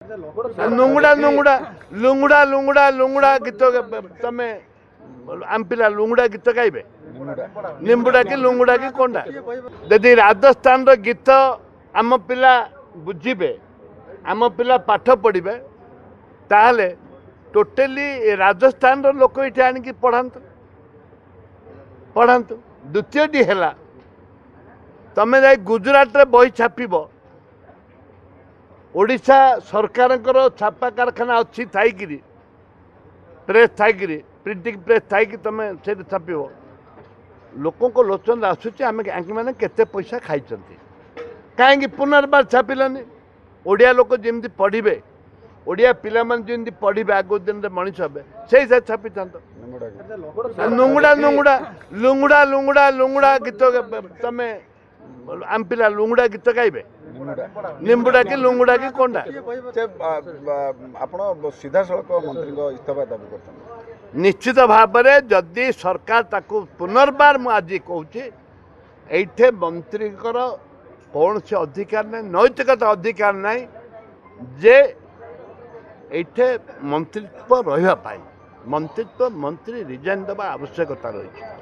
लुंगड़ा लुंगड़ा लुंगड़ा लुंगड़ा लुंगड़ा गीत तमे आम पिला लुंगड़ा गीत गाइबे निम्बुड़ा कि लुंगड़ा कि कोंडा यदि राजस्थान रो गीत आम पिला बुझीबे आम पिला पाठ पढ़िबे ताहले टोटली राजस्थान रो लोक इठे आनिकी पढ़ांतु पढ़ांतु द्वितीयटी हैला तमे जाई गुजरात रे बही छापिबो ओडिशा सरकार छापा कारखाना अच्छी थी प्रेस थी प्रिंटिंग प्रेस थी तुम से छाप लोक लोचन आसूँ आम मैंने केते पैसा खाई कहीं पुनर्बार छापिलानी ओडिया लोक जमी पढ़े ओडिया पिला जमी पढ़े आग दिन में मनीष हे से हिसाब छापी था लुंगड़ा लुंगड़ा लुंगड़ा लुंगड़ा लुंगड़ा गीत तुम आम पिला लुंगड़ा गीत गाइबे निम्बुड़ा कि लुंगुड़ा कि कोंडा आपण सीधा सड़क मंत्री इस्तीफा दाबी कर निश्चित भाव में जदि सरकार ताकू पुनर्बार मु आज कहूँ मंत्री कौन से अधिकार ना नैतिकता अधिकार ना जे ये मंत्रित्व रही मंत्रित्व मंत्री रिजाइन देवा आवश्यकता रही।